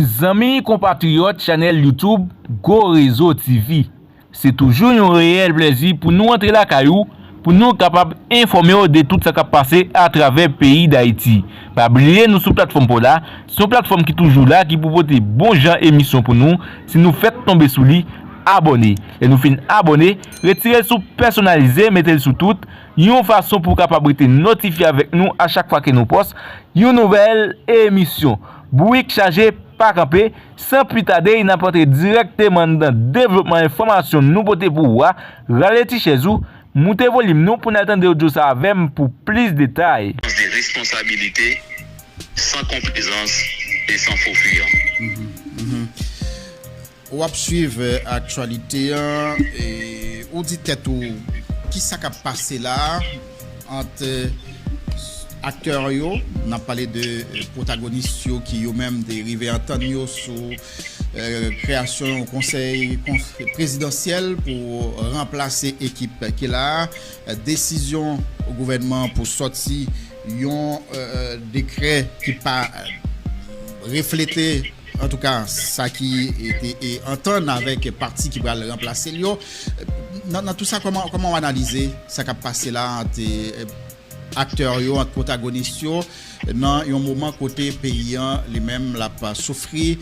Zami compatriotes channel YouTube Go Réseau TV. C'est toujours un réel plaisir pour nous entrer la caillou, pour nous capables d'informer de tout ce qui a passé à travers le pays d'Haïti. Pas oublier nous sur plateforme pour là, sur plateforme qui est toujours là, qui propose des bons gens émissions pour nous. Si nous faites tomber sous lui, abonnez. Et nous finissons abonner, retirez sous personnalisé, mettez-le sous tout. Une façon pour capable être notifié avec nous à chaque fois que nous postons une nouvelle émission. Bouik chargé pas camper, sans plus tarder, il n'apporte directement dans le développement information nous pour vous. Ralenti chez vous, montez volume nous pour attendre audio ça avec pour plus de détails. Des responsabilités sans complaisance et sans faux fuyant. On va suivre l'actualité et on dit tout qui ça qui a passé là entre acteurs yo, on a parlé de protagonistes qui eux même dérivé entendre sur création du conseil présidentiel pour remplacer l'équipe qui est là, décision au gouvernement pour sortir un décret qui pas reflété en tout cas ça qui était entendre avec parti qui va le remplacer lui. Dans tout ça comment on analyser ça qui a passé là entre acteurs entre protagonistes dans un moment côté paysan les mêmes la pas souffrir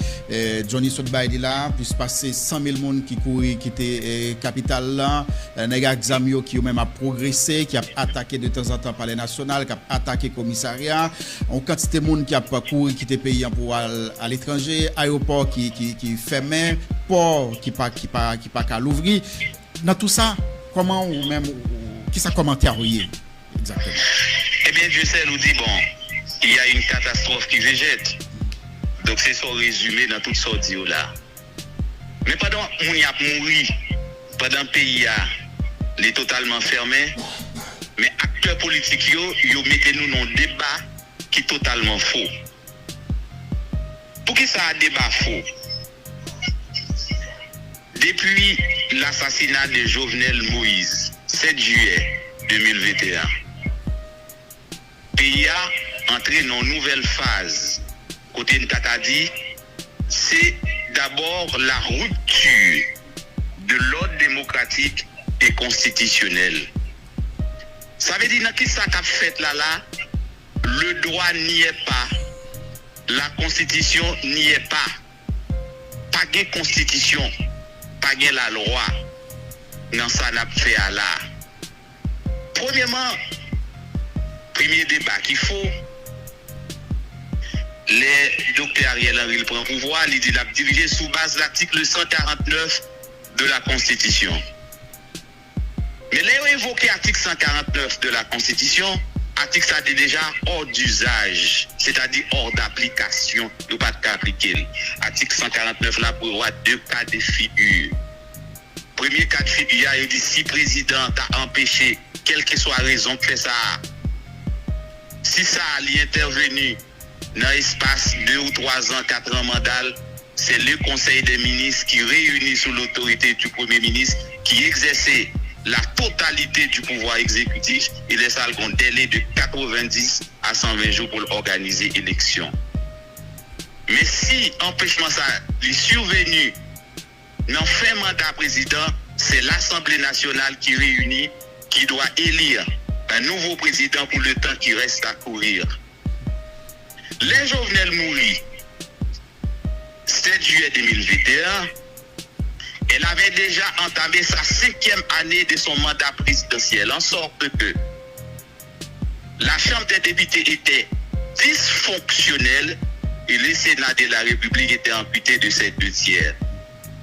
Johnny Sotba est là puis passer 100 000 monde qui courir quitter capitale là nèg examio qui même a progressé qui a attaqué de temps en temps palais national qui a attaqué commissariat on quantité monde qui a courir quitter paysan pour à l'étranger aéroport qui fermé port qui pas qu'à l'ouvrir dans tout ça comment ou même qui ça commentaire exactement. Eh bien, Dieu sait, nous dit, bon, il y a une catastrophe qui végète. Donc, c'est son résumé dans toute sorte là. Mais pendant qu'on y a mouru, pendant le pays est totalement fermé, mais acteurs politiques, ils mettent nous dans un débat qui est totalement faux. Pour qui ça a un débat faux? Depuis l'assassinat de Jovenel Moïse, 7 juillet 2021, le pays a entré dans une nouvelle phase. Côté de Tatadi, c'est d'abord la rupture de l'ordre démocratique et constitutionnel. Ça veut dire que ça qu'a fait là, le droit n'y est pas, la constitution n'y est pas. Pas de constitution, pas de la loi. Non, ça n'a fait à là. Premièrement, premier débat qu'il faut, le docteur Ariel Henry prend pouvoir, il dit qu'il a dirigé sous base de l'article 149 de la Constitution. Mais là, il évoqué l'article 149 de la Constitution, l'article ça est déjà hors d'usage, c'est-à-dire hors d'application, il ne peut pas appliquer. L'article 149 là prévoit deux cas de figure. Premier cas de figure, il dit si le président a empêché, quelle que soit la raison de faire ça, si ça a intervenu dans l'espace 2 ou 3 ans, 4 ans mandat, c'est le Conseil des ministres qui réunit sous l'autorité du Premier ministre qui exerçait la totalité du pouvoir exécutif et laisse un délai de 90 à 120 jours pour organiser l'élection. Mais si empêchement ça est survenu dans fin mandat président, c'est l'Assemblée nationale qui réunit, qui doit élire un nouveau président pour le temps qui reste à courir. Les Jovenel Moïse, 7 juillet 2021, elle avait déjà entamé sa 5e année de son mandat présidentiel, en sorte que la Chambre des députés était dysfonctionnelle et le Sénat de la République était amputé de ses 2 tiers.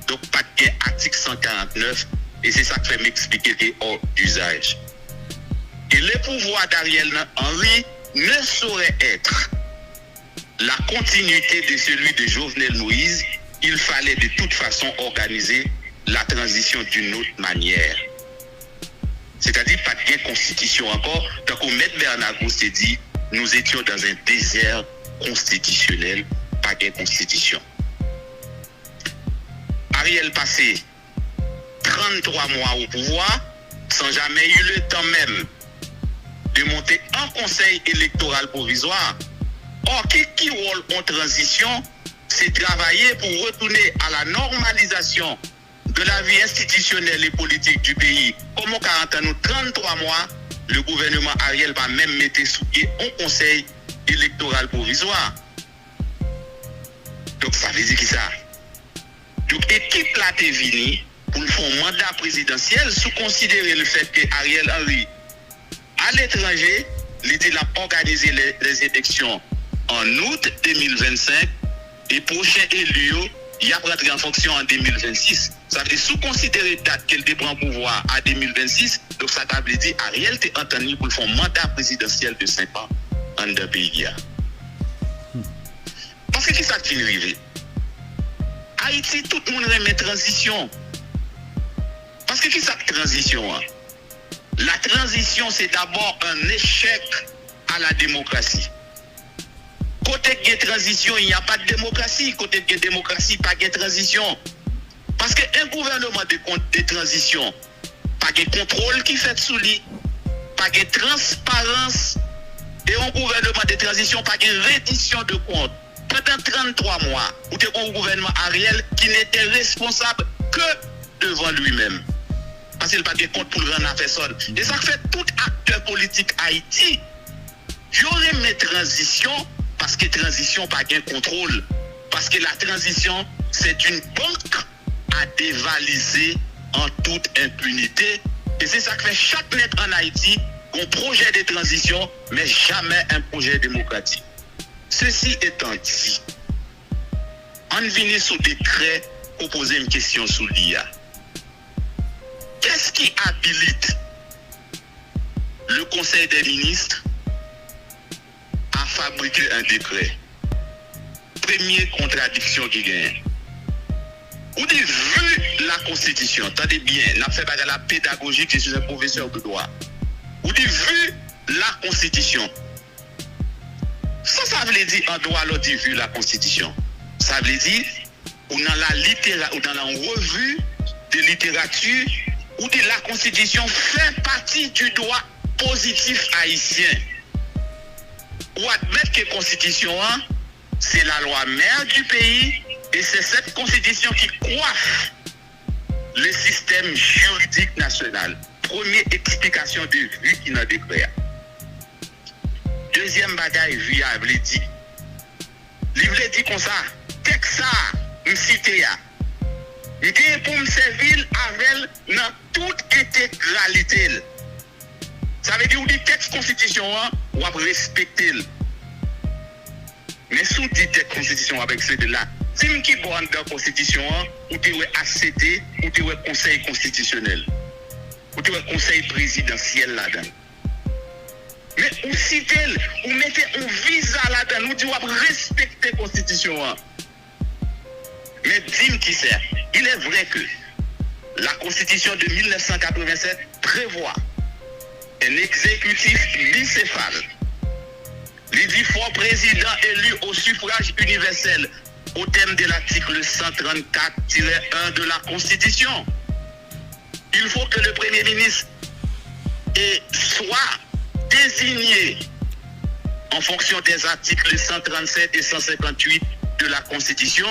Donc, pas de article 149, et c'est ça qui fait m'expliquer que hors d'usage. Et le pouvoir d'Ariel Henry ne saurait être la continuité de celui de Jovenel Moïse. Il fallait de toute façon organiser la transition d'une autre manière. C'est-à-dire pas de constitution encore. Donc, au maître Bernard Gosset dit, nous étions dans un désert constitutionnel, pas de constitution. Ariel passé 33 mois au pouvoir sans jamais eu le temps même de monter un conseil électoral provisoire. Or, qui rôle en transition, c'est travailler pour retourner à la normalisation de la vie institutionnelle et politique du pays. Comme au 40 ans, 33 mois, le gouvernement Ariel va même mettre sous pied un conseil électoral provisoire. Donc ça veut dire qui ça? Donc l'équipe là est venue pour faire un mandat présidentiel sous considérer le fait que Ariel Henry, à l'étranger, il a organisé les élections en août 2025 et prochain élu, il a rentré en fonction en 2026. Ça veut dire sous considérer date qu'elle prend pouvoir à 2026, donc ça veut dire Ariel est entendu pour faire un mandat présidentiel de 5 ans en deux pays. Parce que qui ça qui arrive? Haïti, tout le monde remet transition. Parce que qui ça transition? La transition, c'est d'abord un échec à la démocratie. Côté de transition, il n'y a pas de démocratie. Côté de démocratie, pas de transition. Parce qu'un gouvernement de transition, pas de contrôle qui fait sous lui, pas de transparence, et un gouvernement de transition, pas de reddition de comptes. Pendant 33 mois, vous avez un gouvernement Ariel qui n'était responsable que devant lui-même. Parce qu'il n'a pas de compte pour le rendre à personne. Et ça fait tout acteur politique Haïti. J'aurais mes transitions parce que transition pas de contrôle. Parce que la transition, c'est une banque à dévaliser en toute impunité. Et c'est ça que fait chaque lettre en Haïti, un projet de transition, mais jamais un projet démocratique. Ceci étant dit, on vient sous décret pour poser une question sur l'IA. Qu'est-ce qui habilite le Conseil des ministres à fabriquer un décret? Première contradiction qui gagne. Ou dit, vu la Constitution, attendez bien, n'a fait pas la pédagogie, je suis un professeur de droit. Ou dit, vu la Constitution, ça veut dire en droit, l'autre dit vu la Constitution. Ça veut dire, ou dans la revue de littérature, où la Constitution fait partie du droit positif haïtien. Ou admettre que la Constitution, c'est la loi mère du pays, et c'est cette Constitution qui coiffe le système juridique national. Première explication de vue qui n'a déclaré. Deuxième bagaille, vue a dit. Il veut dire comme ça, texte ça, me cité ya. Il dit pour me servir avec dans toute intégralité. Ça veut dire que le texte constitution, on va respecter. Mais sous dit texte constitution avec ce de là, si on qui bon dans la constitution, ou tu es ACT, ou tu es conseil constitutionnel, ou tu es conseil présidentiel là-dedans. Mais ou citez, ou mettez un visa là-dedans, nous disons respecter la constitution. Mais dis-moi qui c'est. Il est vrai que la Constitution de 1987 prévoit un exécutif bicéphale. Il dit fort président élu au suffrage universel au terme de l'article 134-1 de la Constitution. Il faut que le Premier ministre soit désigné en fonction des articles 137 et 158 de la Constitution.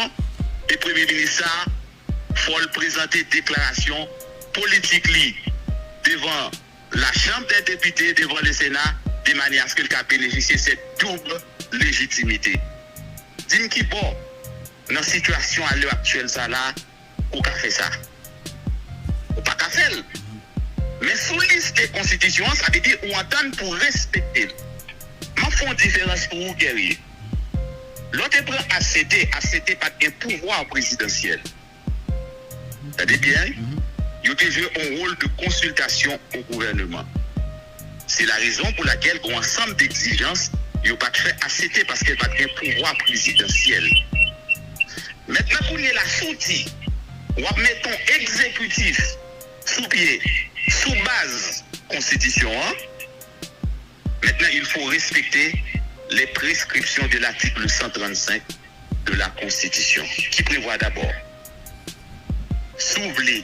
Le Premier ministre faut le présenter déclaration politique devant la Chambre des députés, devant le Sénat, de manière à ce que le cas bénéficie de cette double légitimité. Dis-moi qui bon, dans la situation à l'heure actuelle, ça là, ou qu'a fait ça? Ou pas qu'a fait? Mais sous liste de constitution, ça veut dire ou entend pour respecter. Ma font différence pour vous guerrier. L'autre prend ACT pas de pouvoir présidentiel. C'est-à-dire bien, il a joué un rôle de consultation au gouvernement. C'est la raison pour laquelle, un ensemble d'exigences, il n'a pas fait ACT parce qu'il n'a pas de pouvoir présidentiel. Maintenant, pour y la sortie, on va mettre un exécutif sous pied, sous base constitution. Maintenant, il faut respecter les prescriptions de l'article 135 de la Constitution, qui prévoit d'abord s'ouvrir,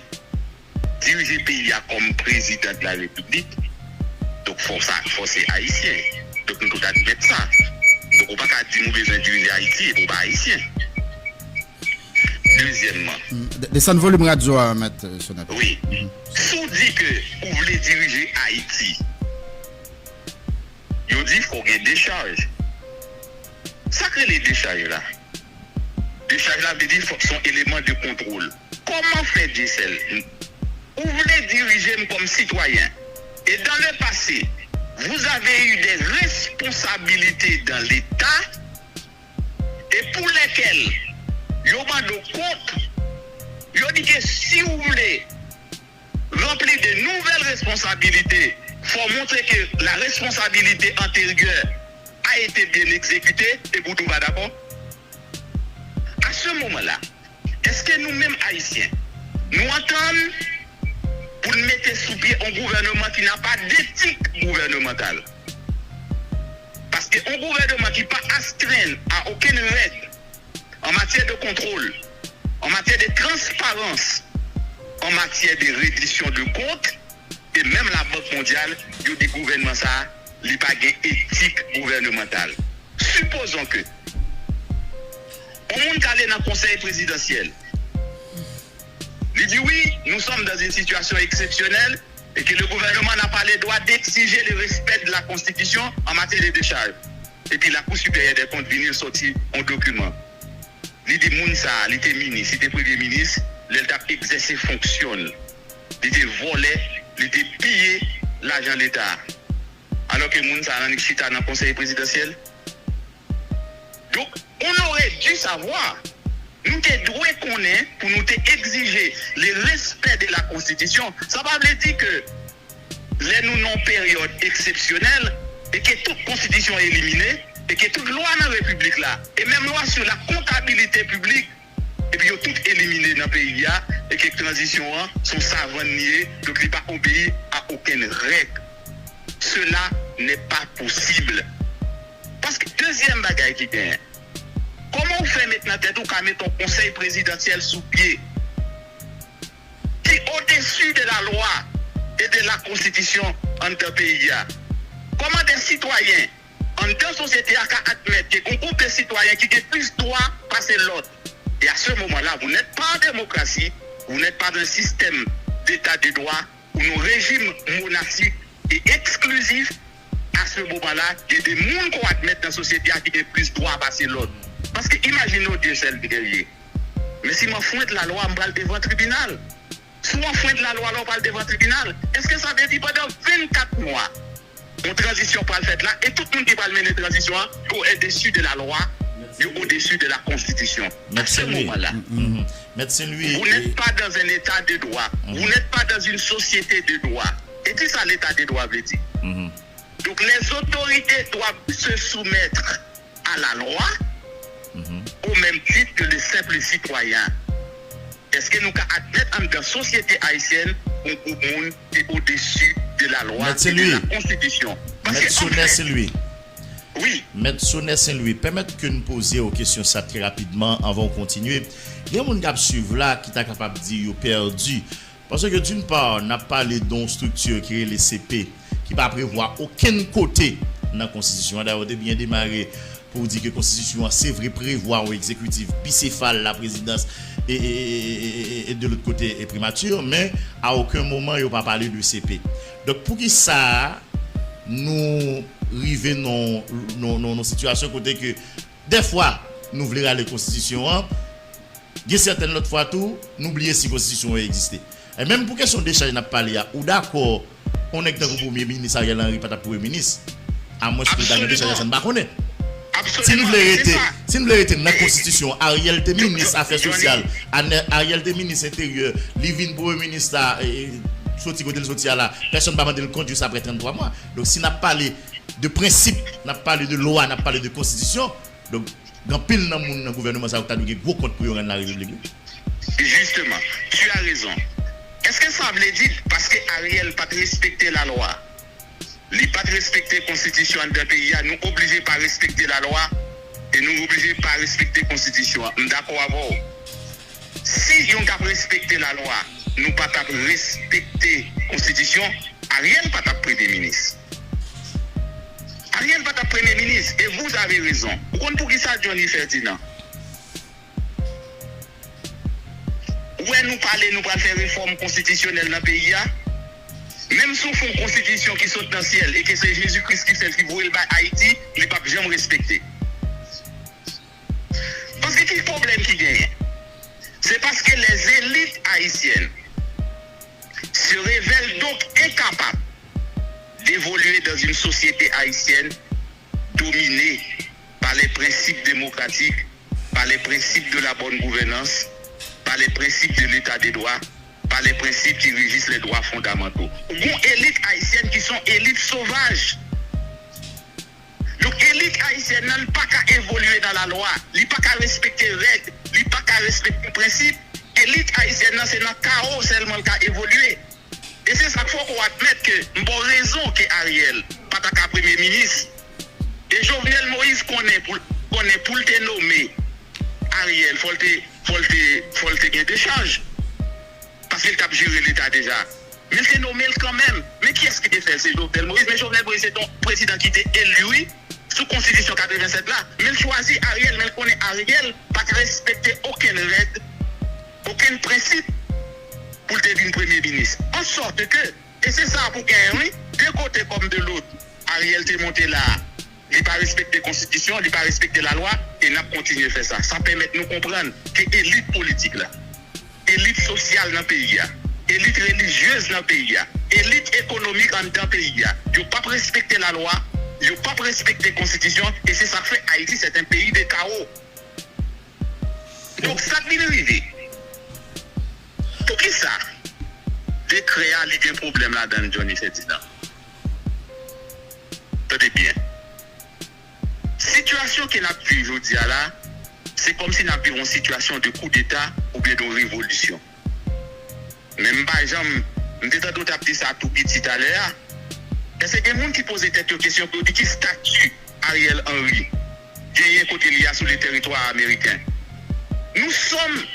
diriger le pays comme président de la République, donc c'est haïtien. Donc nous devons admettre ça. Donc on ne peut pas dire que nous devons diriger Haïti et nous pas haïtien. Deuxièmement. Descend volume radio à mettre Sonat. Oui. Si on dit que vous voulez diriger Haïti, on dit qu'il faut qu'il y ait des décharges. Ça crée les décharges là. Décharges là veut dire que sont éléments de contrôle. Comment faire DSL? Vous voulez diriger comme citoyen. Et dans le passé, vous avez eu des responsabilités dans l'État et pour lesquelles vous avez de compte. Vous dit que si vous voulez remplir de nouvelles responsabilités, il faut montrer que la responsabilité antérieure a été bien exécutée et vous tout va d'accord. À ce moment-là, est-ce que nous-mêmes haïtiens, nous entendons pour mettre sous pied un gouvernement qui n'a pas d'éthique gouvernementale? Parce qu'un gouvernement qui n'est pas astreint à aucune règle en matière de contrôle, en matière de transparence, en matière de reddition de comptes, et même la Banque mondiale, il y a des gouvernements ça, il n'y a pas d'éthique gouvernementale. Supposons que on monte aller dans le conseil présidentiel. Il dit oui, nous sommes dans une situation exceptionnelle et que le gouvernement n'a pas le droit d'exiger le respect de la Constitution en matière de décharge. Et puis la Cour supérieure des comptes vient sortir un document. Il dit Mounsa, il était ministre, il était premier ministre, l'État exercé fonctionne. Il était volé, il était pillé l'argent de l'État. Alors que Mounsa a chita dans le conseil présidentiel. Donc, on aurait dû savoir, nous devons connaître pour nous exiger le respect de la Constitution. Ça veut dire que les nous non période exceptionnelle et que toute Constitution est éliminée et que toute loi dans la République là, et même loi sur la comptabilité publique, et puis ils ont tout éliminé dans le pays et que les transitions sont savantes niées, donc ils ne pas obéir à aucune règle. Cela n'est pas possible. Parce que deuxième bagaille qui vient, comment on fait maintenant tête ou qu'à mettre un conseil présidentiel sous pied qui est au-dessus de la loi et de la constitution en deux pays? Comment des citoyens en deux sociétés à admettre qu'un groupe de citoyens qui a plus de droits passer l'autre? Et à ce moment-là, vous n'êtes pas en démocratie, vous n'êtes pas dans un système d'état de droit où nos régimes monarchiques est exclusif. À ce moment-là, il y a des gens qu'on admettre dans la société qui ont plus de droits passer l'autre. Parce que imaginez Dieu seul derrière. Mais si je fouette la loi, je vais devant le tribunal. Si je fouette la loi, je vais devant le tribunal. Est-ce que ça veut dire pendant 24 mois, une transition pour le fait là, et tout le monde qui va mener une transition, est au-dessus de la loi, au-dessus de la Constitution. À ce moment-là, vous n'êtes pas dans un état de droit. Vous n'êtes pas dans une société de droit. Et c'est ça l'état de droit veut dire. Donc les autorités doivent se soumettre à la loi au même titre que les simples citoyens. Est-ce que nous admettons dans la société haïtienne un groupe monde est au-dessus de la loi et de la Constitution? Maître Sonnet Saint-Louis. Oui. Maître Sonnet Saint-Louis, permettez que nous posions aux questions ça très rapidement avant de continuer. Il y a un monde qui suivre là qui est capable de dire perdu. Parce que d'une part, on a parlé d'une structure qui est les CP, qui ne va prévoir aucun côté dans la Constitution. D'ailleurs, on a bien démarré pour dire que la Constitution, c'est vrai, prévoir au exécutif bicéphale, la présidence, et de l'autre côté, est primature, mais à aucun moment, il n'y a pas parlé de CP. Donc, pour qui ça, nous arrivons dans nos situations, côté que des fois, nous voulons aller à la Constitution, il y a certaines autres fois, tout, nous oublions si la Constitution existait. Et même pour question de décharge, n'a pas parlé, ou d'accord, on est dans le premier ministre, Ariel Henry, pas le premier ministre, à moins que dans le décharge, ça ne va pas connaître. Si nous voulons arrêter dans la Constitution, Ariel était ministre Affaires sociales, Ariel était ministre intérieur, Livin premier ministre, sorti côté social là, personne ne va demander le compte juste après 33 mois. Donc si on a parlé de principe, on a parlé de loi, on a parlé de constitution, donc dans pile dans le gouvernement, ça a eu gros compte pour rendre la République. Justement, tu as raison. Est-ce que ça veut dire parce que Ariel n'a pas respecté la loi? Il n'a pas respecté la Constitution de pays, nous obligés pas respecter la loi et nous obligés pas respecter la Constitution. D'accord avec vous. Si on a respecté la loi, nous pas respecter la Constitution, Ariel pas ta premier ministre. Ariel pas ta premier ministre et vous avez raison. Vous comprenez pour qui ça Johnny Ferdinand? Ouais, nous parler, nous pas faire réforme constitutionnelle dans le pays. Même sous fond constitution qui saute dans le ciel et que c'est Jésus-Christ qui fait qui voit Haïti, il ne pas jamais respecter. Parce que quel problème qui gagne? C'est parce que les élites haïtiennes se révèlent donc incapables d'évoluer dans une société haïtienne dominée par les principes démocratiques, par les principes de la bonne gouvernance, par les principes de l'état des droits, par les principes qui régissent les droits fondamentaux. Une élite haïtienne qui sont élites sauvages. Donc, élite haïtienne n'a pas qu'à évoluer dans la loi, n'a pas qu'à respecter les règles, n'a pas qu'à respecter les principes. Élite haïtienne, c'est dans le chaos seulement qu'à évoluer. Et c'est ça qu'il faut qu'on admette que nous avons raison que Ariel, pas qu'à premier ministre. Et Jovenel Moïse connaît pour le nommer Ariel, il faut le gagner des charges. Parce qu'il a géré l'État déjà. Mais c'est nommé quand même. Mais qui est-ce qui a fait? C'est Jovenel Moïse. Mais Jovenel Moïse, c'est ton président qui était élu sous Constitution 87 là. Mais il choisit Ariel, mais il connaît Ariel, pas respecter aucune règle, aucun principe pour devenir premier ministre. En sorte que, et c'est ça pour gagner, d'un côté comme de l'autre, Ariel t'est monté là. Il n'a pas respecté la Constitution, il n'a pas respecté la loi, et il a continué à faire ça. Ça permet de nous comprendre que l'élite politique là, élite sociale dans le pays, élite religieuse dans le pays, élite économique dans le pays, ils n'ont pas respecté la loi, ils n'ont pas respecté la Constitution, et c'est ça que fait Haïti, c'est un pays de chaos. Donc ça vient arriver. Pour qui ça? Décret il y a un problème là dans Johnny Ferdinand. Tenez bien. Situation que nous vivons aujourd'hui là, c'est comme si nous avions une situation de coup d'État ou bien de révolution. Même par exemple, nous avons dit ça tout petit à l'heure. Est-ce qu'il y a des gens qui posent cette question pour dire qui statut Ariel Henry qui est côté lié sur le territoire américain? Nous sommes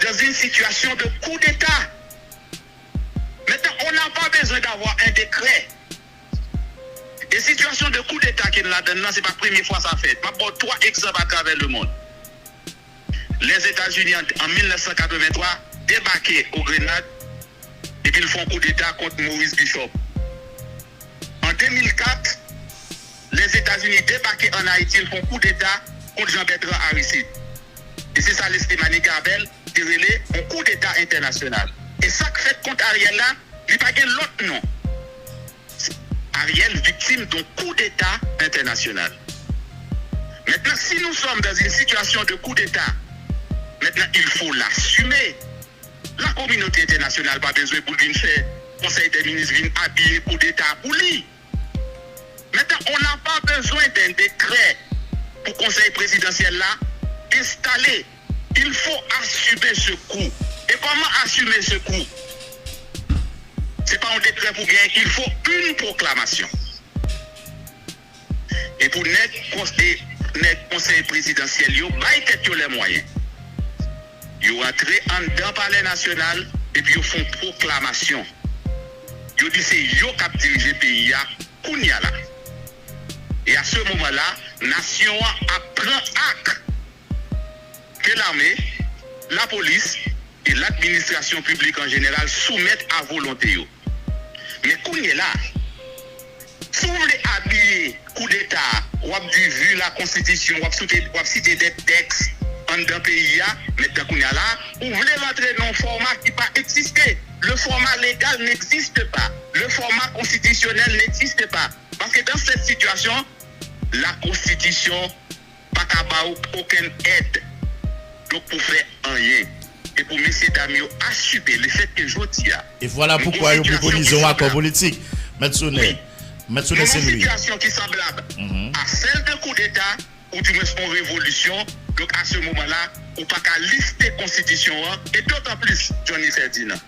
dans une situation de coup d'État. Maintenant, on n'a pas besoin d'avoir un décret. Et situation de coup d'État qui est là-dedans, ce n'est pas la première fois que ça fait. Je vais prendre 3 exemples à travers le monde. Les États-Unis, en 1983, débarquaient au Grenade et puis ils font coup d'État contre Maurice Bishop. En 2004, les États-Unis débarquaient en Haïti, ils font coup d'État contre Jean-Bertrand Aristide. Et c'est ça, l'Estimani Garbel, qui relève un coup d'État international. Et ça que fait contre Ariel là, il n'y a pas l'autre nom. Ariel victime d'un coup d'État international. Maintenant, si nous sommes dans une situation de coup d'État, maintenant il faut l'assumer. La communauté internationale n'a pas besoin pour venir faire Conseil des ministres venir habiller coup d'État pour lui. Maintenant, on n'a pas besoin d'un décret pour le Conseil présidentiel là installé. Il faut assumer ce coup. Et comment assumer ce coup? Ce n'est pas un décret pour gagner, il faut une proclamation. Et pour notre conseil présidentiel, il y a les moyens. Ils rentrent en dedans le palais national et puis ils font proclamation. Ils disent c'est eux qui dirigent le pays, Kounia là. Et à ce moment-là, la nation apprend acte que l'armée, la police et l'administration publique en général soumettent à volonté. Mais Kounia là, si vous voulez habiller coup d'État, ou avez vu la Constitution, ou avez cité des textes en d'un pays, maintenant Kounia là, vous voulez rentrer dans un format qui n'a pas existé. Le format légal n'existe pas. Le format constitutionnel n'existe pas. Parce que dans cette situation, la Constitution n'a pas aucune aide. Donc pour faire rien. Et pour M. Damio assumer le fait que je dis. Et voilà pourquoi ils préconisent un accord politique. Maintenant, c'est lui. Une situation qui est semblable à celle de coup d'État ou du moins une révolution. Donc à ce moment-là, on ne peut pas lister la Constitution. Et d'autant plus, Johnny Ferdinand.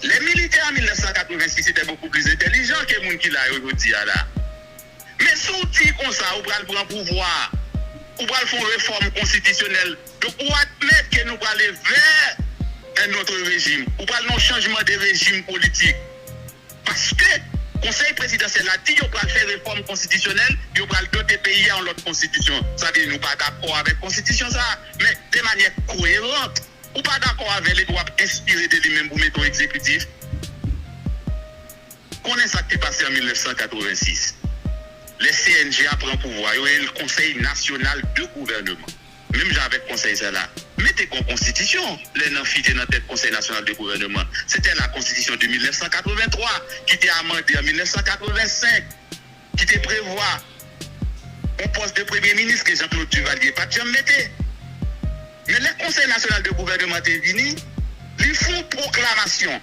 Les militaires en 1986 étaient beaucoup plus intelligents que les gens qui l'ont aujourd'hui. Mais si on dit comme ça, on va prendre pouvoir, on va faire une réforme constitutionnelle. Donc on admettre que nous allons aller vers un autre régime. On va faire un changement de régime politique. Parce que le Conseil présidentiel a dit qu'on va faire une réforme constitutionnelle, on va doter le pays en l'autre constitution. Ça veut dire que nous ne sommes pas d'accord avec la constitution, ça, mais de manière cohérente. Ou pas d'accord avec les droits inspirés de lui-même pour mettre exécutif? Connaissez ça qui est passé en 1986. Les CNG prennent pouvoir, et le Conseil national de gouvernement. Même j'avais le conseil ça là. Mettez en constitution, les noms fités dans le Conseil national de gouvernement. C'était la constitution de 1983 qui était amendée en 1985, qui était prévoit au poste de Premier ministre que Jean-Claude Duvalier pas de jamais mettre. Mais le Conseil national de gouvernement est venu, ils font proclamation.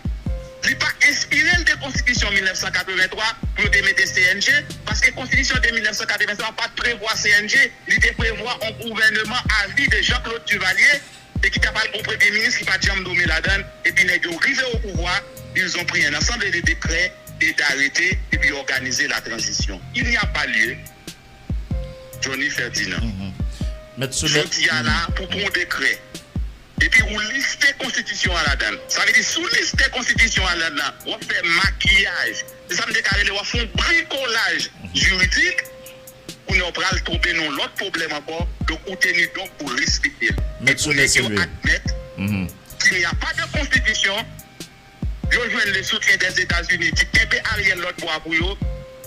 Ils n'ont pas inspiré de la Constitution 1983 pour mettre CNG, parce que la Constitution de 1983 n'a pas prévoir CNG, il prévoit un gouvernement à vie de Jean-Claude Duvalier, et qui t'a parlé au Premier ministre qui n'a pas jamais nommé la donne, et puis ils sont arrivés au pouvoir, ils ont pris un ensemble de décrets et d'arrêter, et puis organiser la transition. Il n'y a pas lieu. Johnny Ferdinand. Je dis à là pour un décret. Et puis, on liste constitution à la donne. Ça veut dire, sous liste constitution à la donne, on fait maquillage. Ça me déclare, on fait un bricolage juridique pour ne pas tomber dans l'autre problème encore. Donc, on tenir donc pour respecter. Et pour admettre qu'il n'y a pas de constitution, je joins le soutien des États-Unis qui peut Ariel l'autre bois pour eux.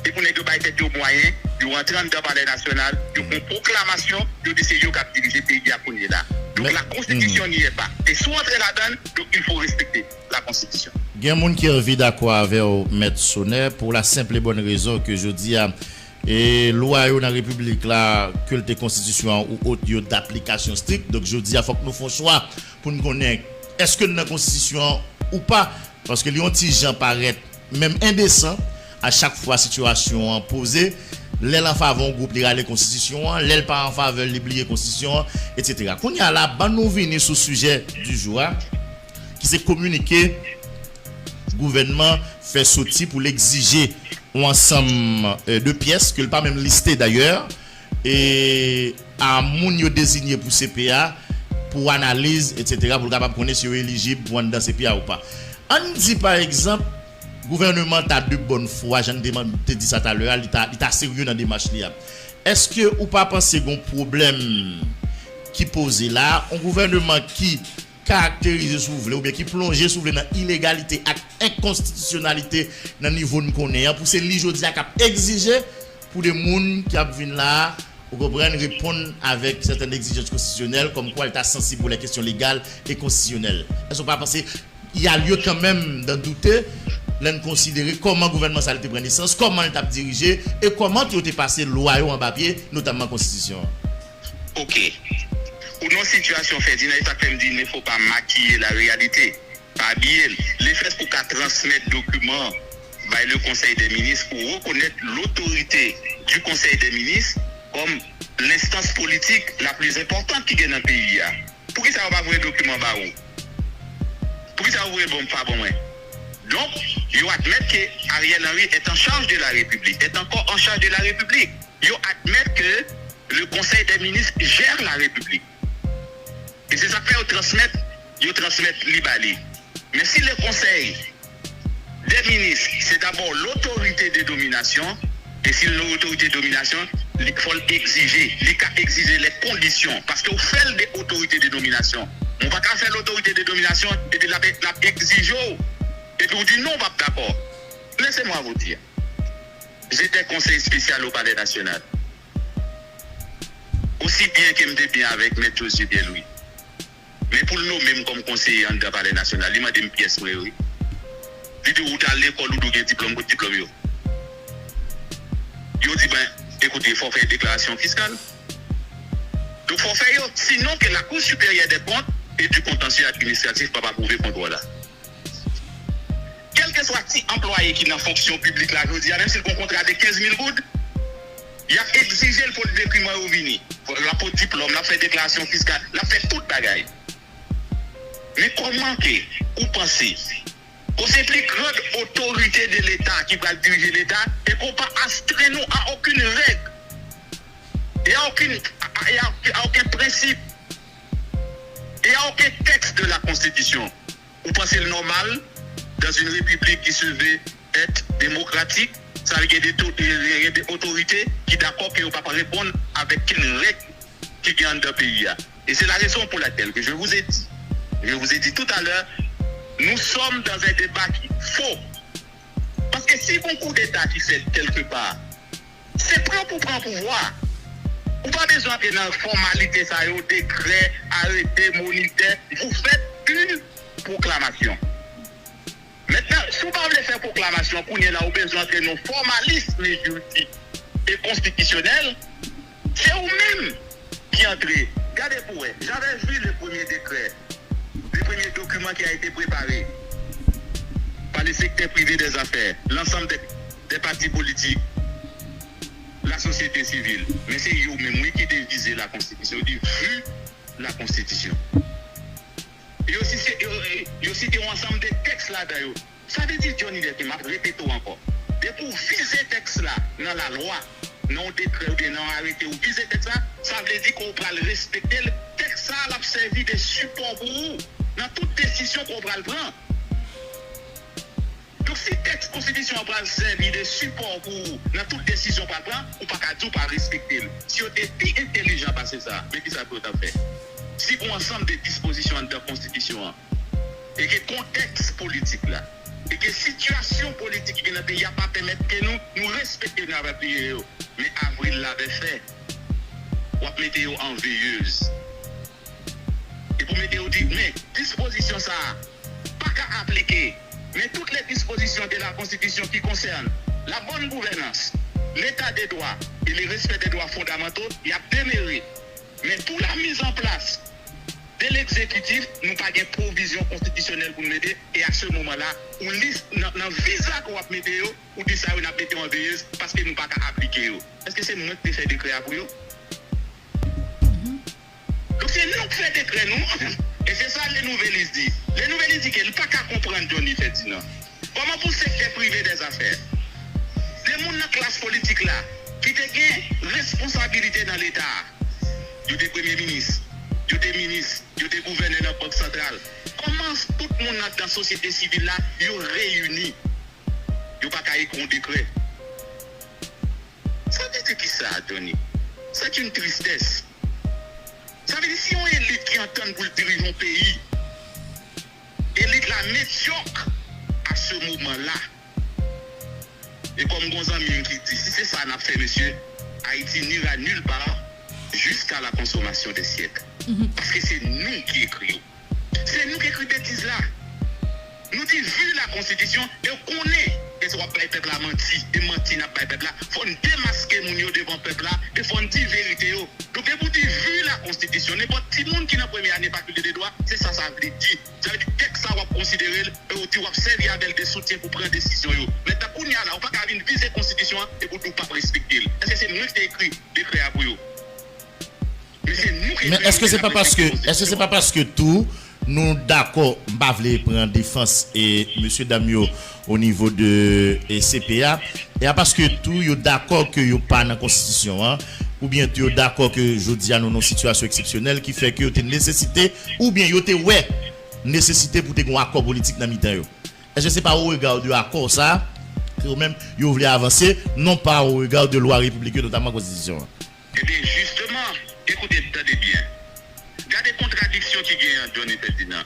Et pour ne pas être au moyen, ils vont entrer dans le palais national, ils font une proclamation, ils décident de diriger le pays à Kouni là. Donc la constitution n'y est pas. Et soit entrer là-dedans, donc il faut respecter la constitution. Il y a des gens qui sont d'accord avec M. Sonnet pour la simple et bonne raison que je dis et loi dans la République là que la constitution ou autre d'application stricte. Donc je dis il faut que nous fassions choix pour nous connaître est-ce que dans la constitution ou pas, parce que les petits gens paraissent même indécents à chaque fois situation posée. L'aile en faveur groupe les constitution, l'aile pas en faveur l'oublier constitution, etc. Qu'on y a là, nous venir sur le sujet du jour, qui s'est communiqué, gouvernement fait sortir pour l'exiger un ensemble de pièces, que le pas même listé d'ailleurs, et à moun yo désigné pour CPA, pour analyse, etc., pour capable connaître si vous éligible pour entrer dans CPA ou pas. On dit par exemple, gouvernement a de bonne foi, j'en te dit ça tout à l'heure, il est sérieux dans la démarche. Est-ce que ou pas penser qu'on problème qui pose là, un gouvernement qui caractérise sous ou bien qui plonge sous dans illégalité et inconstitutionnalité dans le niveau de connaît pour ces aujourd'hui à exiger pour des gens qui viennent là pour répondre avec certaines exigences constitutionnelles comme quoi elle est sensible pour les questions légales et constitutionnelles. Est-ce qu'on pas penser il y a lieu quand même d'en douter, de considérer comment le gouvernement ça a été pris naissance, comment il a dirigé et comment il a passé loi en papier, notamment la Constitution. Ok. Pour nos situations, Ferdinand, il ne faut pas maquiller la réalité. Pas bien. Les faits pour qu'à transmettre documents par le Conseil des ministres pour reconnaître l'autorité du Conseil des ministres comme l'instance politique la plus importante qui est dans le pays. Pour qui ça va pas voir document par où? Pour qui ça va voir bon pas bon? Donc, ils admettent que Ariel Henry est en charge de la République, est encore en charge de la République. Ils admettent que le Conseil des ministres gère la République. Et c'est ça qu'ils transmettent l'Ibali. Mais si le Conseil des ministres, c'est d'abord l'autorité de domination, et si l'autorité de domination, il faut exiger les conditions. Parce qu'au fait des autorités de domination, on ne va pas faire l'autorité de domination et de la exiger. Et puis on dit non, on va pas d'accord. Laissez-moi vous dire. J'étais conseiller spécial au Palais national. Aussi bien que j'étais bien avec M. José Louis. Mais pour nous, même comme conseiller en le Palais national, il m'a dit une pièce, oui. Il dit, où tu as l'école, où tu as un diplôme, où diplôme. Il dit, ben, écoutez, il faut faire une déclaration fiscale. Donc, il faut faire, sinon que la Cour supérieure des comptes et du contentieux administratif ne peut pas prouver contrôle là. Quel que soit petit employé qui est dans la fonction publique là, je dis, même s'il a un contrat de 15 000 gouttes, il a exigé le pot de déprimant au vini. La pot de diplôme, la fait déclaration fiscale, la fait toute bagaille. Mais comment que vous pensez qu'on c'est plus grande autorité de l'État qui va diriger l'État et qu'on ne pas astreindre nous à aucune règle et à aucun principe et à aucun texte de la Constitution? Vous pensez le normal dans une république qui se veut être démocratique, ça veut dire des autorités qui d'accord qu'ils ne vont pas répondre avec une règle qui vient d'un pays. Et c'est la raison pour laquelle que je vous ai dit, Je vous ai dit tout à l'heure, nous sommes dans un débat qui est faux. Parce que si bon coup d'État qui fait quelque part, c'est prendre pouvoir. Ou pas besoin de dans formalité, ça y est, décret, arrêté, moniteur. Vous faites une proclamation. Maintenant, si vous voulez faire proclamation, pour nous, là, vous besoin de nos formalismes juridiques et constitutionnels, c'est vous-même qui entrez. Regardez pour vous, j'avais vu le premier décret, le premier document qui a été préparé par le secteur privé des affaires, l'ensemble des partis politiques, la société civile. Mais c'est vous-même qui divisez la Constitution, vu la Constitution. Il y a aussi des ensemble de textes là-dedans. Ça veut dire, Johnny, je répète encore. Et pour viser texte là, dans la loi, non décret ou non arrêté, ou viser texte là, ça veut dire qu'on va le respecter. Le texte là, l'a servi de support pour vous, dans toute décision qu'on va le prendre. Donc si texte constitution va servir de support pour vous, dans toute décision qu'on va prendre, ou pas qu'à tout pas respecter. Si on était plus intelligent passer ça, mais qui ça peut faire? Si on ensemble des dispositions de la Constitution et que le contexte politique là, et que la situation politique qui est dans le pays n'a pas permettre que nous respections notre pays, mais Avril l'avait fait. On va mettre en veilleuse. Et pour mettre dit, mais disposition ça, pas qu'à appliquer, mais toutes les dispositions de la Constitution qui concernent la bonne gouvernance, l'état des droits et le respect des droits fondamentaux, il y a demeuré. Mais pour la mise en place de l'exécutif, nous n'avons pas de provision constitutionnelle pour nous aider. Et à ce moment-là, on liste dans le visa qu'on va mettre, ou dit ça, on a mis en veilleuse parce que nous n'avons pas appliquer. Est-ce que c'est nous qui faisons des décrets pour vous? Donc c'est nous qui faisons des décrets, nous. Et c'est ça les nouvelles disent. Les nouvelles disent qu'elles n'ont pas qu'à comprendre Johnny Ferdinand. Comment pour le secteur privé des affaires, les gens dans la classe politique là, qui ont responsabilité dans l'État, ils sont premiers ministres, ils sont ministres, ils sont gouverneurs de la Banque centrale. Comment tout le monde dans la société civile là, ils sont réunis? Ils n'ont pas qu'à écrire un décret. Ça veut dire qui ça, Johnny? C'est une tristesse. Ça veut dire si on est élite qui entend pour diriger un pays, élite la médiocre à ce moment-là. Et comme Gonzalo qui dit, si c'est ça qu'on a fait, monsieur, Haïti n'ira nulle part jusqu'à la consommation des siècles. Parce que c'est nous qui écrivons. C'est nous qui écrivons des bêtises là. Nous disons, vu la Constitution, et on connaît, et ce n'est pas le peuple a menti, et menti n'a pas le peuple là. Il faut démasquer mon devant le peuple là, et il faut dire la vérité. Donc, vous dites, vu la Constitution, n'importe qui monde qui n'a pas première année faculté des droits, c'est ça, ça veut dire. Ça veut dire que ça va considérer, et on va servir avec des soutiens pour prendre des décisions. Maintenant, pour nous, on ne peut pas viser la Constitution et pour ne pas respecter. Est-ce que c'est nous qui écrit décret à vous? Mais est-ce que c'est pas parce que tout nous d'accord pas vouloir prendre défense et monsieur Damio au niveau de CPA et parce que tout yo d'accord que yo pas dans constitution hein, ou bien yo d'accord que jodi a nous une situation exceptionnelle qui fait que yo te nécessité ou bien yo te ouais nécessité pour te un accord politique dans mi-temps yo. Est-ce que c'est pas au regard de accord ça que même yo voulez avancer non pas au regard de loi républicaine notamment constitution. Eh bien justement, écoutez bien. Regardez les contradictions qui gagnent Johnny Ferdinand.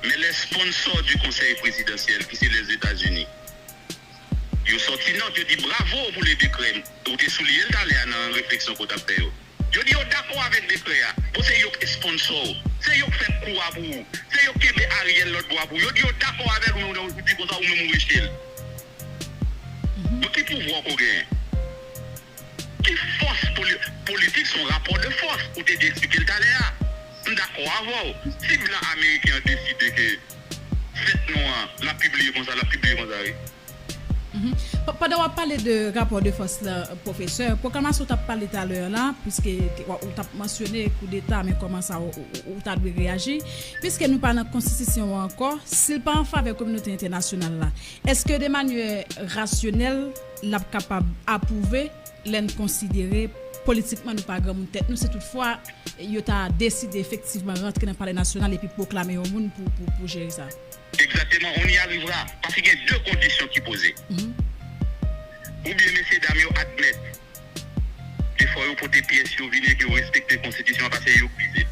Mais les sponsors du conseil présidentiel, qui sont les États-Unis, ils sont sortis, non, je dis bravo pour les décrets. Vous avez souligné dans la réflexion qu'on a fait. Je dis d'accord avec les décrets. Parce que c'est sponsor. C'est eux qui fait coup à vous. C'est eux qui met Ariel l'autre bois pour vous. Je dis d'accord avec vous, vous dites comme ça, vous même Michel. Donc, qui pouvoir qu'on gagne? Qui force politique, son rapport de force, pour te expliquer le talent. D'accord, avant, si blanc américain décide que faites noire, la publier comme ça, Pendant qu'on parle de rapport de force, là, professeur, pour comment tu as parlé tout à l'heure là, puisque on t'a mentionné coup d'État, mais comment ça on t'a dû réagir, puisque nous parlons de constitution encore, s'il pas en faveur de la communauté internationale là, est-ce que de manière rationnelle, l'a capable d'approuver, l'en considérer politiquement nous pas grand tête nous c'est toutefois il a décidé effectivement rentrer dans le palais national et puis proclamer au monde pour gérer ça. Exactement, on y arrivera parce qu'il y a deux conditions qui posées. Ou bien M. Damio admettre qu'il faut porter pièces sur venir que vous respectez la constitution parce que vous brisez.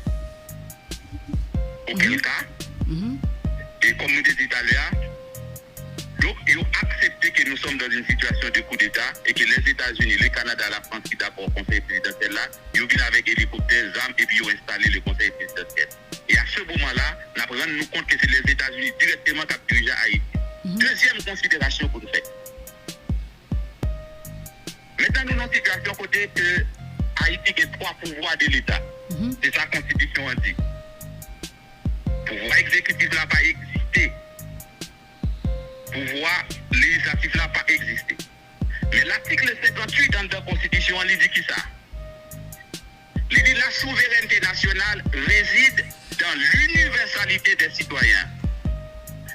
Auquel cas Et comme nous l'avons dit tout à l'heure, donc ils ont accepté que nous sommes dans une situation de coup d'État et que les États-Unis, le Canada, la France qui d'abord au conseil présidentiel là, ils viennent avec hélicoptères, armes et puis ils ont installé le conseil présidentiel. Et à ce moment-là, nous rendons compte que c'est les États-Unis directement qui dirigent Haïti. Deuxième considération pour nous faire. Maintenant, nous avons une situation côté que Haïti a 3 pouvoirs de l'État. C'est sa constitution en dit. Pouvoir exécutif n'a pas existé. Pouvoir législatif n'a pas existé. Mais l'article 58 dans la Constitution, il dit qui ça? Il dit la souveraineté nationale réside dans l'universalité des citoyens.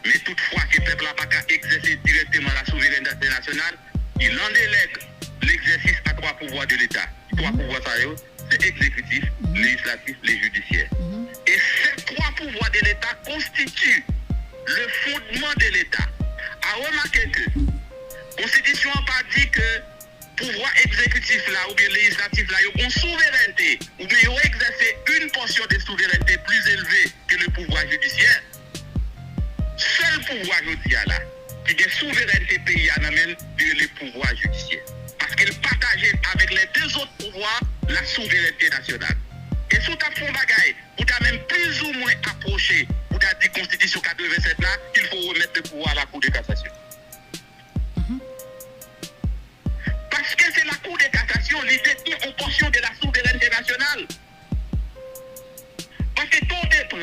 Mais toutefois que le peuple n'a pas qu'à exercer directement la souveraineté nationale, il en délègue l'exercice à 3 pouvoirs de l'État. 3 pouvoirs, c'est exécutif, législatif, les judiciaires. Et ces 3 pouvoirs de l'État constituent le fondement de l'État. À remarquer que la Constitution n'a pas dit que pouvoir exécutif là ou bien législatif là, ils ont souveraineté ou bien ils ont exercé une portion de souveraineté plus élevée que le pouvoir judiciaire. Seul pouvoir judiciaire là, qui est souveraineté pays à même le pouvoir judiciaire. Parce qu'il partageait avec les 2 autres pouvoirs la souveraineté nationale. Et sous ta fond bagaille, vous avez même plus ou moins approché, vous avez dit Constitution 87 là, qu'il faut remettre le pouvoir à la Cour de cassation. Parce que c'est la Cour de cassation qui détient une portion de la souveraineté nationale. Parce que tout dépend,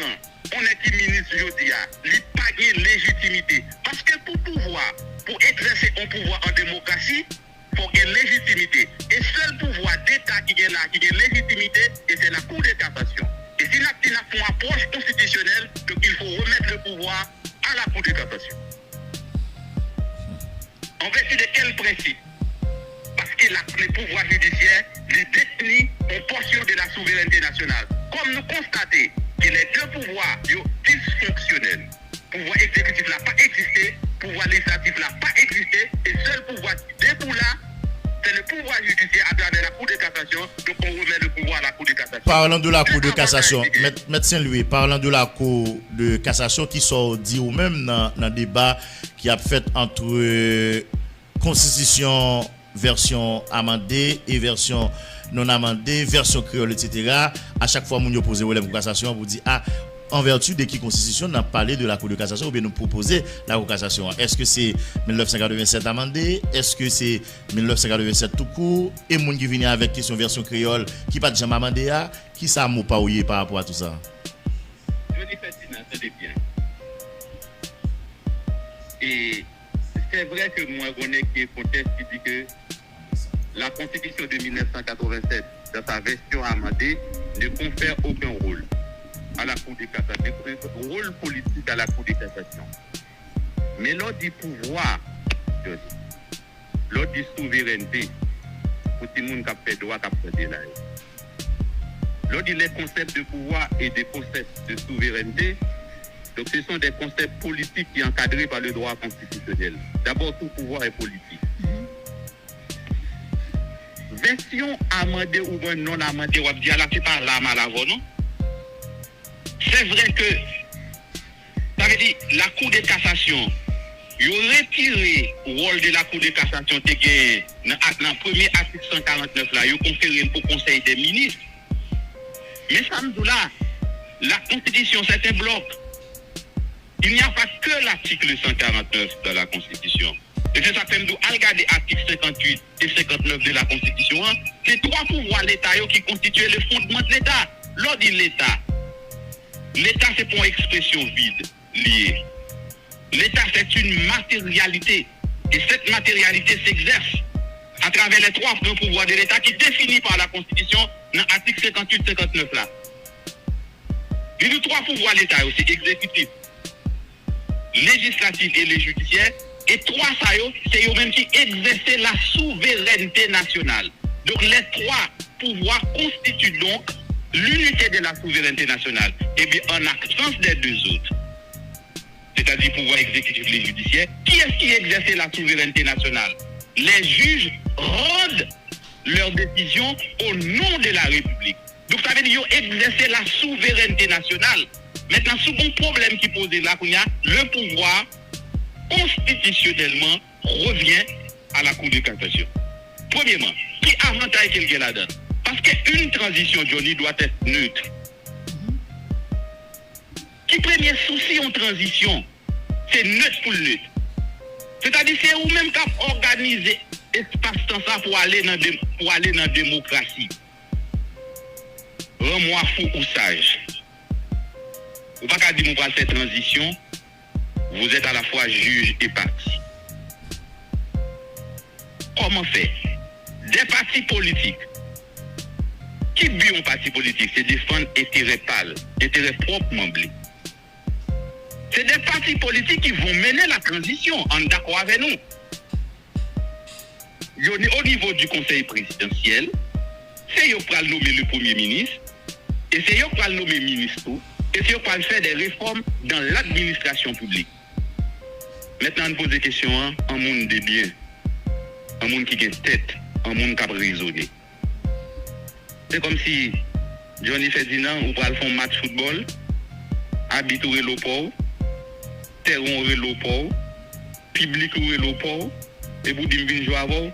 on est qui ministre aujourd'hui, il n'y a pas de légitimité. Parce que pour exercer un pouvoir en démocratie, il faut une légitimité. Et seul pouvoir d'État qui est là, qui a une légitimité, et c'est la Cour de cassation. Et si nous avons une approche constitutionnelle, donc il faut remettre le pouvoir à la Cour de cassation. En vertu de quel principe? Parce que le pouvoir judiciaire détient une portion de la souveraineté nationale. Comme nous constatons que les 2 pouvoirs sont dysfonctionnels. Le pouvoir exécutif n'a pas existé, le pouvoir législatif n'a pas existé, et seul pouvoir qui découle là, c'est le pouvoir judiciaire à travers la Cour de cassation, donc on remet le pouvoir à la Cour de cassation. Parlant de la Cour de cassation, médecin Louis, parlant de la Cour de cassation qui sort dit ou même dans le débat qui a fait entre Constitution version amendée et version non amendée, version créole, etc. À chaque fois, nous posons relève de cassation, vous dit en vertu de qui Constitution n'a parlé de la Cour de cassation ou bien nous proposer la Cour de cassation. Est-ce que c'est 1987 amendé? Est-ce que c'est 1987 tout court? Et moun qui vient avec question version créole qui pas déjà amendé qui ça m'a pas ouillé par rapport à tout ça? Je dis Ferdinand, attendez bien. Et c'est vrai que moi, on est qui est conteste qui dit que la Constitution de 1987, dans sa version amendée, ne confère aucun rôle à la Cour de cassation, un rôle politique à la Cour de cassation. Mais lors du pouvoir, lors du souveraineté, pour tout le monde qui a fait droit, qui a fait là. Lors des concepts de pouvoir et des concepts de souveraineté, donc ce sont des concepts politiques qui sont encadrés par le droit constitutionnel. D'abord, tout pouvoir est politique. Version amendée ou non amendée, on va dire là, c'est pas là, mal avant, non? C'est vrai que, ça veut dire, la Cour de cassation, ils ont retiré le rôle de la Cour de cassation dans le premier article 149 là, ils ont conféré au Conseil des ministres. Mais ça me dit là, la Constitution, c'est un bloc. Il n'y a pas que l'article 149 dans la Constitution. Et c'est ça que nous allons regarder l'article 58 et 59 de la Constitution. C'est 3 pouvoirs de l'État qui constituent le fondement de l'État. Lors de l'État, l'État c'est pour une expression vide, liée. L'État c'est une matérialité. Et cette matérialité s'exerce à travers les 3 pouvoirs de l'État qui sont définis par la Constitution dans l'article 58-59 là. Il y a 3 pouvoirs de l'État, c'est exécutif, législatif et les judiciaires. Et 3 ça c'est eux-mêmes qui exercent la souveraineté nationale. Donc les 3 pouvoirs constituent donc l'unité de la souveraineté nationale. Et bien en absence des 2 autres, c'est-à-dire pouvoir exécutif et judiciaire, qui est-ce qui exerce la souveraineté nationale? Les juges rendent leurs décisions au nom de la République. Donc ça veut dire qu'ils exercent la souveraineté nationale. Maintenant, second problème qui pose là, le pouvoir constitutionnellement revient à la Cour de cassation. Premièrement, qui avantage quelqu'un là-dedans? Parce qu'une transition, Johnny, doit être neutre. Qui premier souci en transition, c'est neutre pour le neutre. C'est-à-dire c'est vous-même qui organisez espace-temps ça pour aller dans la démocratie. Rends-moi fou ou sage. Vous ne pouvez pas dire que vous faire transition, vous êtes à la fois juge et parti. Comment faire? Des partis politiques. Qui but un parti politique? C'est défendre intérêt pâle, intérêt proprement blé. C'est des partis politiques qui vont mener la transition, en d'accord avec nous. Au niveau du conseil présidentiel, c'est eux qui vont nommer le premier ministre, et c'est eux qui vont nommer le ministre, et c'est eux qui vont faire des réformes dans l'administration publique. Maintenant, on pose des questions en monde de bien, en monde qui a une tête, en monde qui a raisonné. C'est comme si Johnny Ferdinand ou va faire un match football, habitué le port, terre le port, public le port, et vous dites que jouer avant.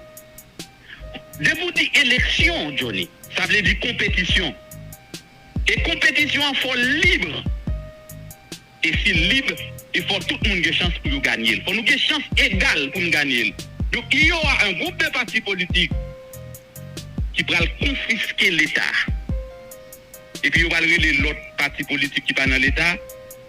De vous dire élection, Johnny, ça veut dire compétition. Et compétition, il faut libre. Et si libre, il faut tout le monde ait une chance pour gagner. Il faut nous une chance égale pour nous gagner. Donc il y aura un groupe de partis politiques qui va confisquer l'État. Et puis il va relayer l'autre parti politique qui va dans l'État.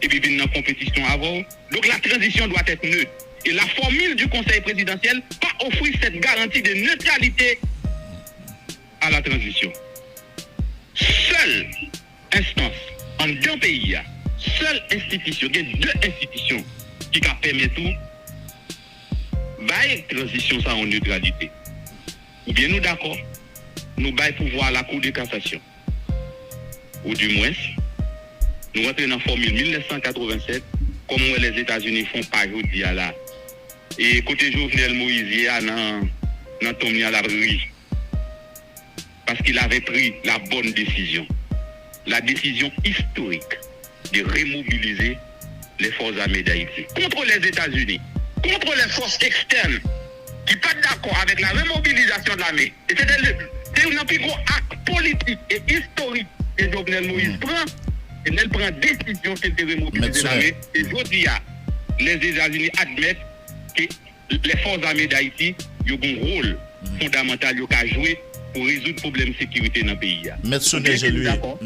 Et puis venir dans la compétition avant. Donc la transition doit être neutre. Et la formule du Conseil présidentiel pas offrir cette garantie de neutralité à la transition. Seule instance en deux pays, seule institution, il y a deux institutions qui permettent tout, bailler transition ça en neutralité. Ou bien nous d'accord, nous baillons pouvoir à la Cour de cassation. Ou du moins, nous rentrons dans la formule 1987, comme les États-Unis font par aujourd'hui là. Et côté Jovenel Moïse, dans Tommy à la rue, parce qu'il avait pris la bonne décision, la décision historique de remobiliser les forces armées d'Haïti contre les États-Unis, contre les forces externes qui ne sont pas d'accord avec la remobilisation de l'armée. Et c'est un plus gros acte politique et historique que Jovenel Moïse prend. Et elle prend décision qu'elle de remobiliser l'armée. Et aujourd'hui, les États-Unis admettent que les forces armées d'Haïti ont un rôle fondamental à jouer pour résoudre le problème de sécurité dans le pays. Maître Sonnet, c'est lui, pardon.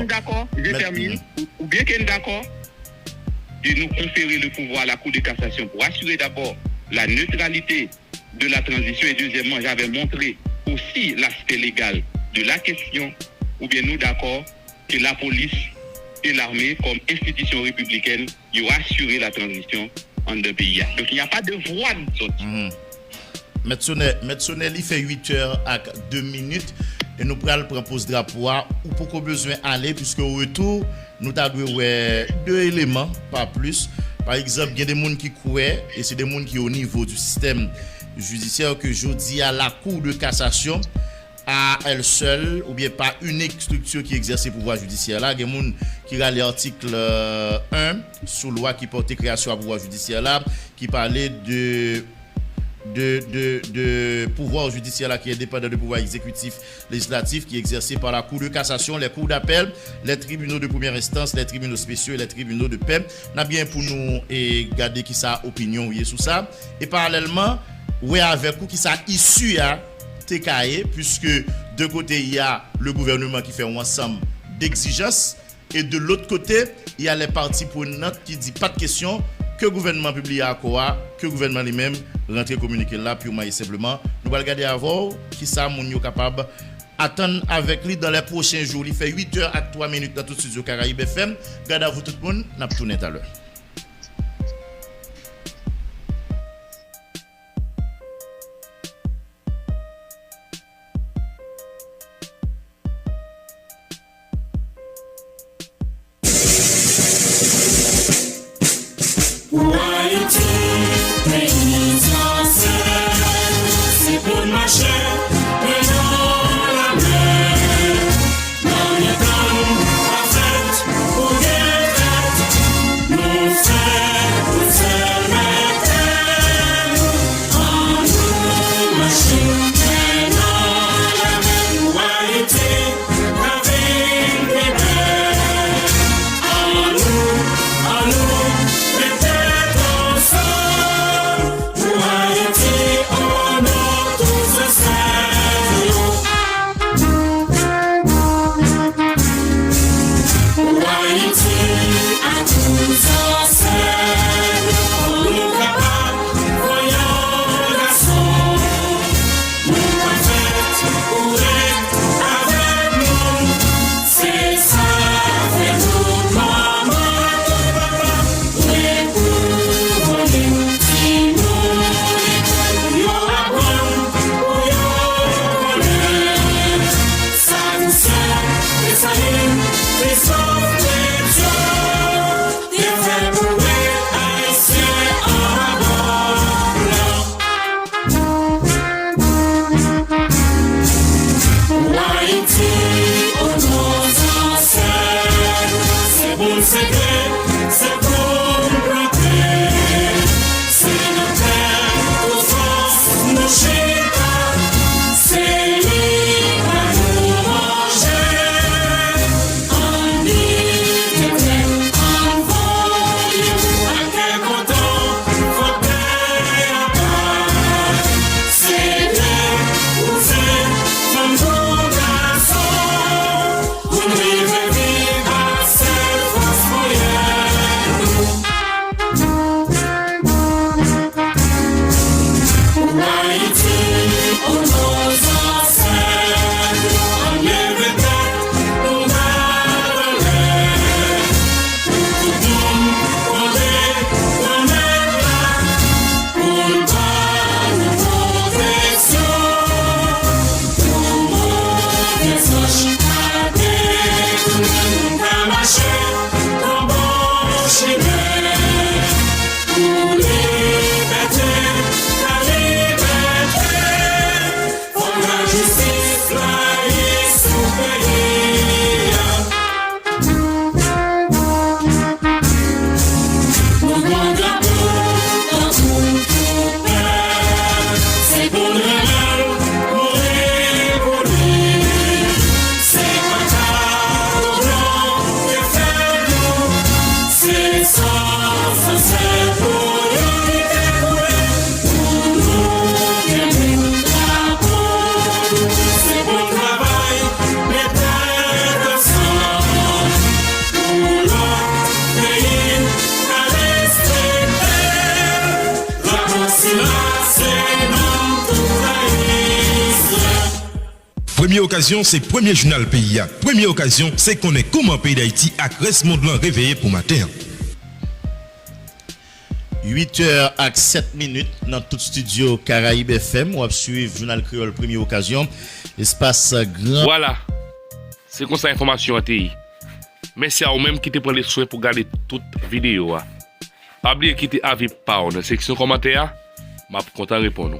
D'accord, je termine. Ou bien qu'elle est d'accord de nous conférer le pouvoir à la Cour de cassation pour assurer d'abord la neutralité de la transition. Et deuxièmement, j'avais montré aussi l'aspect légal de la question. Ou bien nous d'accord que la police et l'armée, comme institution républicaine, ils ont assuré la transition en deux pays. Donc il n'y a pas de voie de sortie. Maître Sonnet, il fait 8h02 et nous prenons le pose drapeau ou pourquoi besoin aller puisque au retour nous avons deux éléments, pas plus. Par exemple, il y a des gens qui croient et c'est des gens qui au niveau du système judiciaire que je dis à la Cour de cassation à elle seule ou bien pas unique structure qui exerce le pouvoir judiciaire là. Il y a des gens qui ont l'article 1 sous loi qui portait création à pouvoir judiciaire là qui parlait de pouvoir judiciaire là qui est dépendant du pouvoir exécutif législatif qui est exercé par la Cour de cassation, les cours d'appel, les tribunaux de première instance, les tribunaux spéciaux et les tribunaux de paix. N'a bien pour nous et garder qui ça opinion sur ça et parallèlement ouais avec qui ça issu à TKE puisque de côté il y a le gouvernement qui fait un ensemble d'exigences et de l'autre côté il y a les parties prenantes qui dit pas de question que le gouvernement publie à quoi, que le gouvernement lui-même rentre communiquer là purement et simplement. Nous allons regarder avant qui ça mon yo capable attendre avec lui dans les prochains jours. Il fait 8h03 dans tout studio Caraïbe FM. Gardez à vous tout le monde, n'a pas tourné tout à l'heure. Dans les temps, en fait, Première occasion, c'est premier journal pays. Première occasion, c'est qu'on est comment pays d'Haïti à reste monde réveillé pour matin. 8h07 dans tout studio Caraïbe FM. On va suivre Journal Créole Première Occasion. Espace grand. Voilà. C'est comme ça information à TI. Merci à vous-même qui te prend les soins pour garder toute vidéo. Pas oublier quitter avis par dans la section commentaire. Je suis content de répondre.